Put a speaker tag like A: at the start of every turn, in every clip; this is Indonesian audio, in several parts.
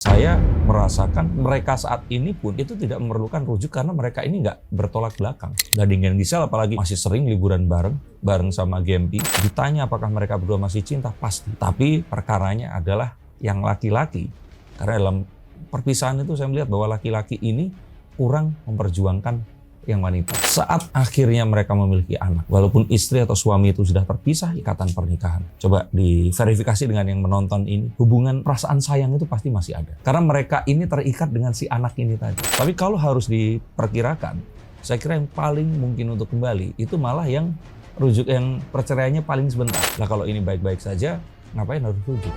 A: Saya merasakan mereka saat ini pun itu tidak memerlukan rujuk karena mereka ini nggak bertolak belakang. Gading dan Gisel apalagi masih sering liburan bareng sama Gempi. Ditanya apakah mereka berdua masih cinta, pasti. Tapi perkaranya adalah yang laki-laki. Karena dalam perpisahan itu saya melihat bahwa laki-laki ini kurang memperjuangkan yang wanita. Saat akhirnya mereka memiliki anak, walaupun istri atau suami itu sudah terpisah ikatan pernikahan. Coba diverifikasi dengan yang menonton ini, hubungan perasaan sayang itu pasti masih ada. Karena mereka ini terikat dengan si anak ini tadi. Tapi kalau harus diperkirakan, saya kira yang paling mungkin untuk kembali itu malah yang rujuk, yang perceraiannya paling sebentar. Nah kalau ini baik-baik saja, ngapain harus rujuk?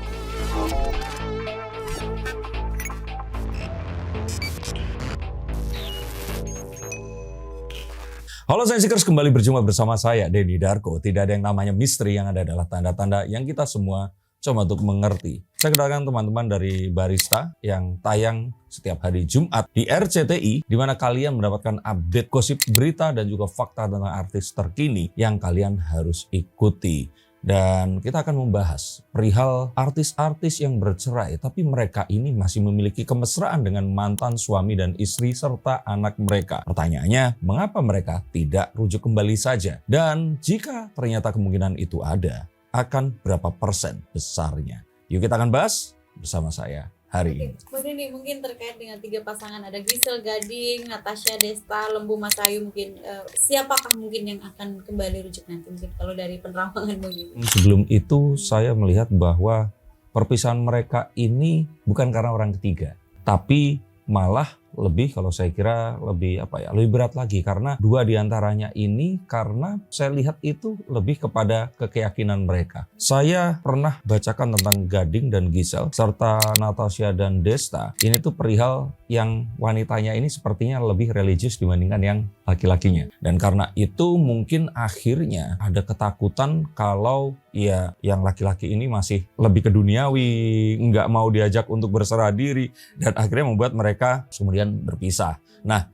A: Halo Sensikers, kembali berjumpa bersama saya, Denny Darko. Tidak ada yang namanya misteri, yang ada adalah tanda-tanda yang kita semua coba untuk mengerti. Saya kenalkan teman-teman dari Barista yang tayang setiap hari Jumat di RCTI, di mana kalian mendapatkan update gosip, berita, dan juga fakta tentang artis terkini yang kalian harus ikuti. Dan kita akan membahas perihal artis-artis yang bercerai, tapi mereka ini masih memiliki kemesraan dengan mantan suami dan istri serta anak mereka. Pertanyaannya, mengapa mereka tidak rujuk kembali saja? Dan jika ternyata kemungkinan itu ada, akan berapa persen besarnya? Yuk kita akan bahas bersama saya hari ini.
B: Kemudian nih mungkin terkait dengan 3 pasangan, ada Gisel, Gading, Natasha, Desta, Lembu, Mas Ayu, mungkin siapakah mungkin yang akan kembali rujuk nanti, mungkin kalau dari penerawanganmu gitu?
A: Sebelum itu saya melihat bahwa perpisahan mereka ini bukan karena orang ketiga, tapi malah lebih, kalau saya kira lebih lebih berat lagi, karena 2 diantaranya ini karena saya lihat itu lebih kepada keyakinan mereka. Saya pernah bacakan tentang Gading dan Gisel serta Natasha dan Desta. Ini tuh perihal yang wanitanya ini sepertinya lebih religius dibandingkan yang laki-lakinya. Dan karena itu mungkin akhirnya ada ketakutan kalau ya yang laki-laki ini masih lebih ke duniawi, nggak mau diajak untuk berserah diri, dan akhirnya membuat mereka kemudian berpisah. Nah,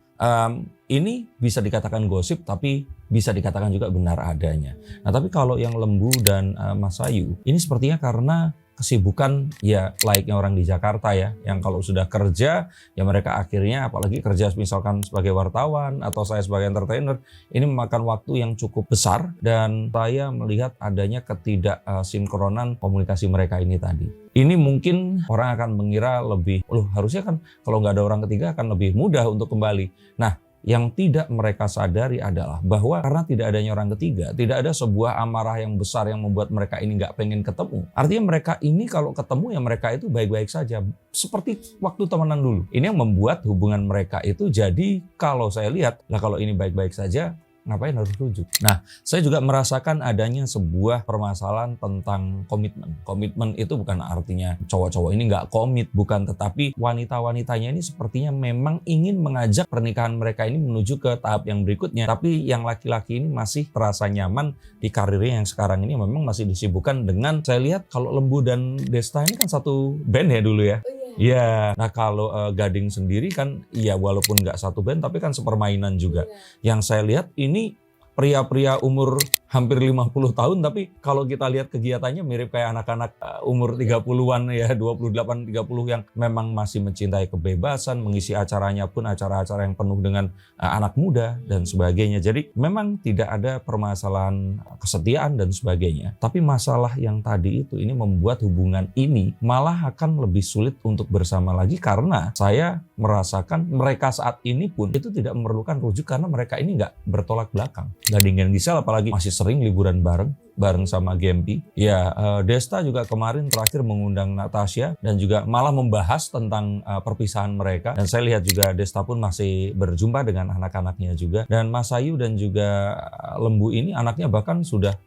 A: ini bisa dikatakan gosip, tapi bisa dikatakan juga benar adanya. Nah, tapi kalau yang Lembu dan Mas Ayu, ini sepertinya karena kesibukan ya layaknya orang di Jakarta ya, yang kalau sudah kerja ya mereka akhirnya, apalagi kerja misalkan sebagai wartawan atau saya sebagai entertainer, ini memakan waktu yang cukup besar, dan saya melihat adanya ketidaksinkronan komunikasi mereka ini tadi. Ini mungkin orang akan mengira lebih, harusnya kan kalau nggak ada orang ketiga akan lebih mudah untuk kembali. Nah, yang tidak mereka sadari adalah bahwa karena tidak adanya orang ketiga, tidak ada sebuah amarah yang besar yang membuat mereka ini nggak pengen ketemu. Artinya mereka ini kalau ketemu ya mereka itu baik-baik saja, seperti waktu temenan dulu. Ini yang membuat hubungan mereka itu jadi, kalau saya lihat, kalau ini baik-baik saja, ngapain harus rujuk? Nah, saya juga merasakan adanya sebuah permasalahan tentang komitmen. Komitmen itu bukan artinya cowok-cowok ini nggak komit, bukan. Tetapi wanita-wanitanya ini sepertinya memang ingin mengajak pernikahan mereka ini menuju ke tahap yang berikutnya. Tapi yang laki-laki ini masih terasa nyaman di karirnya yang sekarang ini, memang masih disibukkan dengan, saya lihat kalau Lembu dan Desta ini kan satu band ya dulu ya. Iya, nah kalau Gading sendiri kan, iya walaupun nggak satu band tapi kan sepermainan juga. Yang saya lihat ini pria-pria umur hampir 50 tahun, tapi kalau kita lihat kegiatannya mirip kayak anak-anak umur 30-an ya, 28-30, yang memang masih mencintai kebebasan, mengisi acaranya pun acara-acara yang penuh dengan anak muda dan sebagainya. Jadi memang tidak ada permasalahan kesetiaan dan sebagainya. Tapi masalah yang tadi itu ini membuat hubungan ini malah akan lebih sulit untuk bersama lagi, karena saya merasakan mereka saat ini pun itu tidak memerlukan rujuk karena mereka ini nggak bertolak belakang. Gading dan Gisel apalagi masih sering liburan bareng sama Gempi. Ya, Desta juga kemarin terakhir mengundang Natasha dan juga malah membahas tentang perpisahan mereka. Dan saya lihat juga Desta pun masih berjumpa dengan anak-anaknya juga. Dan Mas Ayu dan juga Lembu ini anaknya bahkan sudah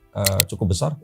A: cukup besar.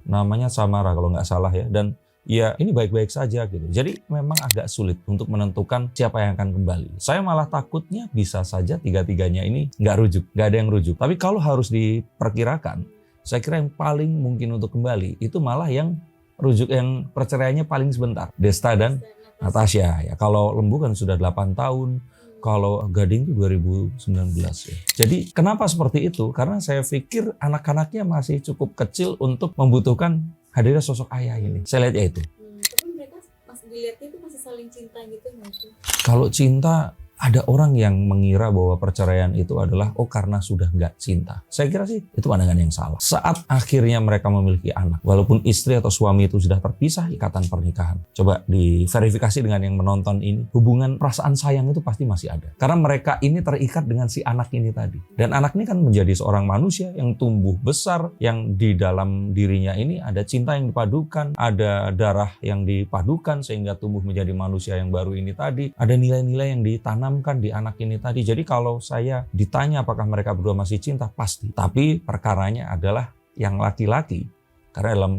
A: Namanya Samara kalau nggak salah ya. Dan ya ini baik-baik saja gitu. Jadi memang agak sulit untuk menentukan siapa yang akan kembali. Saya malah takutnya bisa saja tiga-tiganya ini nggak rujuk, nggak ada yang rujuk. Tapi kalau harus diperkirakan, saya kira yang paling mungkin untuk kembali itu malah yang rujuk, yang perceraiannya paling sebentar. Desta dan Natasha ya. Kalau Lembu kan sudah 8 tahun, kalau Gading itu 2019 ya. Jadi kenapa seperti itu? Karena saya pikir anak-anaknya masih cukup kecil untuk membutuhkan hadirnya sosok ayah ini. Saya lihat ya itu.
B: Tapi mereka masih dilihatnya itu masih saling cinta gitu mungkin.
A: Kalau cinta, ada orang yang mengira bahwa perceraian itu adalah karena sudah nggak cinta. Saya kira sih itu pandangan yang salah. Saat akhirnya mereka memiliki anak, walaupun istri atau suami itu sudah terpisah ikatan pernikahan, coba diverifikasi dengan yang menonton ini, hubungan perasaan sayang itu pasti masih ada. Karena mereka ini terikat dengan si anak ini tadi. Dan anak ini kan menjadi seorang manusia yang tumbuh besar, yang di dalam dirinya ini ada cinta yang dipadukan, ada darah yang dipadukan sehingga tumbuh menjadi manusia yang baru ini tadi, ada nilai-nilai yang ditanam di anak ini tadi. Jadi kalau saya ditanya apakah mereka berdua masih cinta, pasti. Tapi perkaranya adalah yang laki-laki. Karena dalam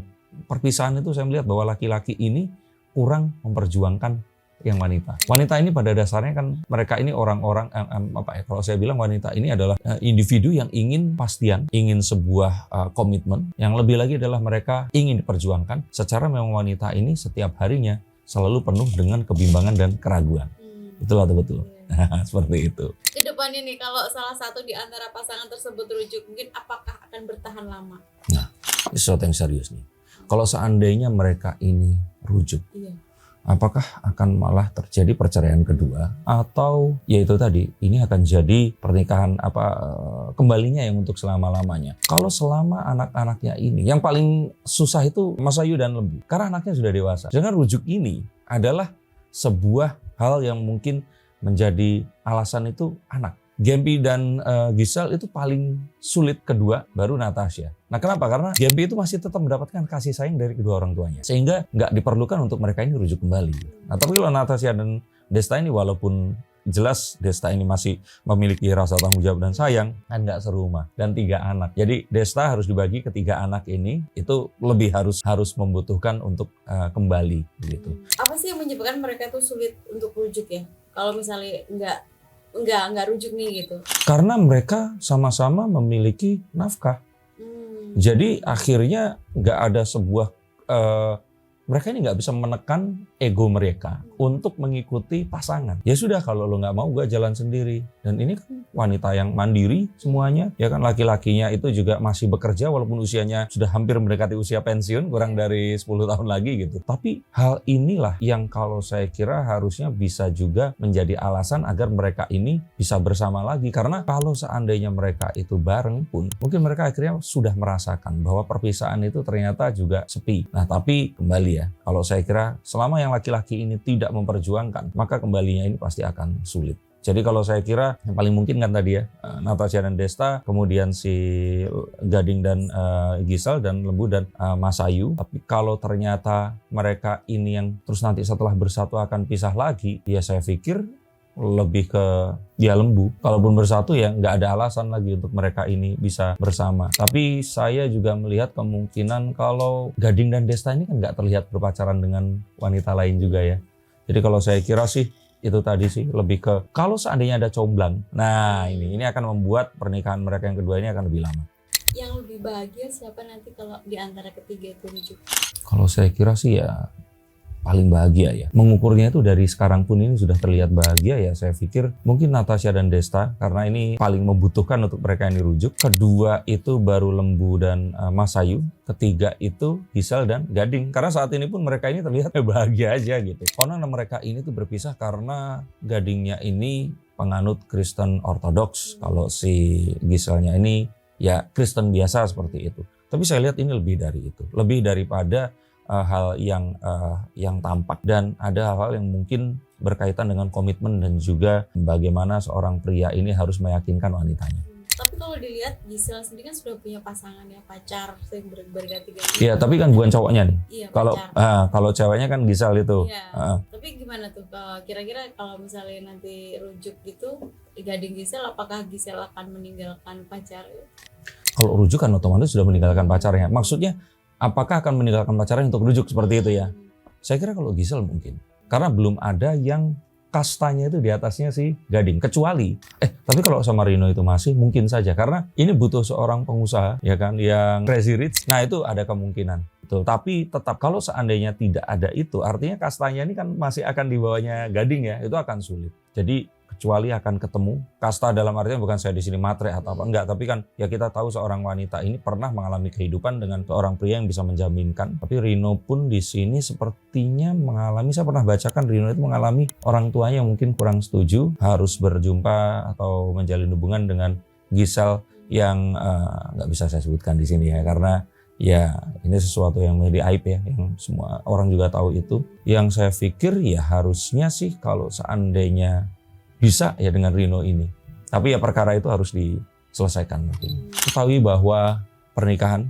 A: perpisahan itu saya melihat bahwa laki-laki ini kurang memperjuangkan yang wanita. Wanita ini pada dasarnya kan mereka ini orang-orang kalau saya bilang wanita ini adalah individu yang ingin pastian, ingin sebuah komitmen. Yang lebih lagi adalah mereka ingin diperjuangkan. Secara memang wanita ini setiap harinya selalu penuh dengan kebimbangan dan keraguan. Betul atau betul? Seperti itu.
B: Kedepannya nih, kalau salah satu di antara pasangan tersebut rujuk, mungkin apakah akan bertahan lama?
A: Nah, ini sesuatu yang serius nih. Kalau seandainya mereka ini rujuk, apakah akan malah terjadi perceraian kedua? Atau ya itu tadi, ini akan jadi pernikahan kembalinya yang untuk selama-lamanya. Kalau selama anak-anaknya ini, yang paling susah itu Mas Ayu dan Lembu. Karena anaknya sudah dewasa. Jangan rujuk ini adalah sebuah hal yang mungkin menjadi alasan itu anak. Gempi dan Gisel itu paling sulit kedua, baru Natasha. Nah kenapa? Karena Gempi itu masih tetap mendapatkan kasih sayang dari kedua orang tuanya. Sehingga nggak diperlukan untuk mereka ini rujuk kembali. Nah tapi kalau Natasha dan Desta ini walaupun jelas Desta ini masih memiliki rasa tanggung jawab dan sayang, kan nggak serumah dan 3 anak. Jadi Desta harus dibagi ke 3 anak ini, itu lebih harus membutuhkan untuk kembali gitu.
B: Apa sih yang menyebabkan mereka itu sulit untuk rujuk ya? Kalau misalnya nggak rujuk nih gitu.
A: Karena mereka sama-sama memiliki nafkah. Jadi akhirnya nggak ada sebuah mereka ini nggak bisa menekan ego mereka untuk mengikuti pasangan. Ya sudah, kalau lo nggak mau, gue jalan sendiri. Dan ini kan wanita yang mandiri semuanya, ya kan, laki-lakinya itu juga masih bekerja walaupun usianya sudah hampir mendekati usia pensiun, kurang dari 10 tahun lagi gitu. Tapi hal inilah yang kalau saya kira harusnya bisa juga menjadi alasan agar mereka ini bisa bersama lagi. Karena kalau seandainya mereka itu bareng pun, mungkin mereka akhirnya sudah merasakan bahwa perpisahan itu ternyata juga sepi. Nah tapi kembali ya, kalau saya kira selama yang laki-laki ini tidak memperjuangkan, maka kembalinya ini pasti akan sulit. Jadi kalau saya kira yang paling mungkin kan tadi ya, Natasha dan Desta, kemudian si Gading dan Gisel, dan Lembu dan Mas Ayu. Tapi kalau ternyata mereka ini yang terus nanti setelah bersatu akan pisah lagi, ya saya pikir lebih ke dia Lembu. Kalaupun bersatu ya nggak ada alasan lagi untuk mereka ini bisa bersama. Tapi saya juga melihat kemungkinan kalau Gading dan Desta ini kan nggak terlihat berpacaran dengan wanita lain juga ya. Jadi kalau saya kira sih itu tadi sih lebih ke kalau seandainya ada comblang. Nah ini akan membuat pernikahan mereka yang kedua ini akan lebih lama.
B: Yang lebih bahagia siapa nanti kalau di antara ketiga itu rujuk?
A: Kalau saya kira sih ya paling bahagia ya. Mengukurnya itu dari sekarang pun ini sudah terlihat bahagia ya. Saya pikir mungkin Natasha dan Desta karena ini paling membutuhkan untuk mereka yang dirujuk. Kedua itu baru Lembu dan Mas Ayu. Ketiga itu Gisel dan Gading. Karena saat ini pun mereka ini terlihat bahagia aja gitu. Konon mereka ini tuh berpisah karena Gadingnya ini penganut Kristen Ortodoks. Kalau si Giselnya ini ya Kristen biasa seperti itu. Tapi saya lihat ini lebih dari itu. Lebih daripada hal yang tampak, dan ada hal-hal yang mungkin berkaitan dengan komitmen dan juga bagaimana seorang pria ini harus meyakinkan wanitanya.
B: Tapi kalau dilihat Gisel sendiri kan sudah punya pasangan ya, pacar sering berganti-ganti.
A: Iya, tapi kan bukan cowoknya nih.
B: Iya,
A: kalau ceweknya kan Gisel itu.
B: Iya. Tapi gimana tuh kira-kira kalau misalnya nanti rujuk gitu Gading Gisel, apakah Gisel akan meninggalkan pacar?
A: Kalau rujuk kan otomatis sudah meninggalkan pacarnya. Maksudnya apakah akan meninggalkan pacarnya untuk rujuk seperti itu ya? Saya kira kalau Gisel mungkin. Karena belum ada yang kastanya itu di atasnya si Gading. Kecuali, tapi kalau sama Rino itu masih mungkin saja. Karena ini butuh seorang pengusaha ya kan, yang crazy rich. Nah itu ada kemungkinan. Betul. Tapi tetap kalau seandainya tidak ada itu, artinya kastanya ini kan masih akan di bawahnya Gading ya. Itu akan sulit. Jadi kecuali akan ketemu. Kasta dalam artian bukan saya di sini matre atau apa, enggak, tapi kan ya kita tahu seorang wanita ini pernah mengalami kehidupan dengan seorang pria yang bisa menjaminkan. Tapi Rino pun di sini sepertinya mengalami, saya pernah bacakan Rino itu mengalami orang tuanya yang mungkin kurang setuju harus berjumpa atau menjalin hubungan dengan Giselle yang nggak bisa saya sebutkan di sini ya, karena ya ini sesuatu yang menjadi aib ya, yang semua orang juga tahu itu. Yang saya pikir ya harusnya sih kalau seandainya bisa ya dengan Rino ini. Tapi ya perkara itu harus diselesaikan mungkin. Ketahui bahwa pernikahan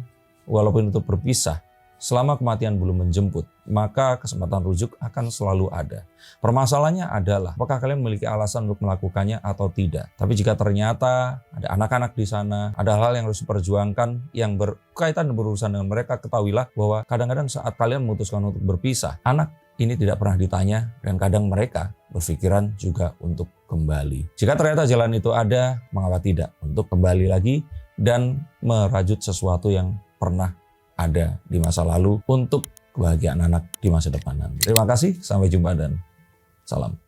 A: walaupun itu berpisah, selama kematian belum menjemput, maka kesempatan rujuk akan selalu ada. Permasalahannya adalah apakah kalian memiliki alasan untuk melakukannya atau tidak. Tapi jika ternyata ada anak-anak di sana, ada hal yang harus diperjuangkan yang berkaitan dan berurusan dengan mereka, ketahuilah bahwa kadang-kadang saat kalian memutuskan untuk berpisah, anak ini tidak pernah ditanya dan kadang mereka berpikiran juga untuk kembali. Jika ternyata jalan itu ada, mengapa tidak untuk kembali lagi dan merajut sesuatu yang pernah ada di masa lalu untuk kebahagiaan anak di masa depan nanti. Terima kasih, sampai jumpa dan salam.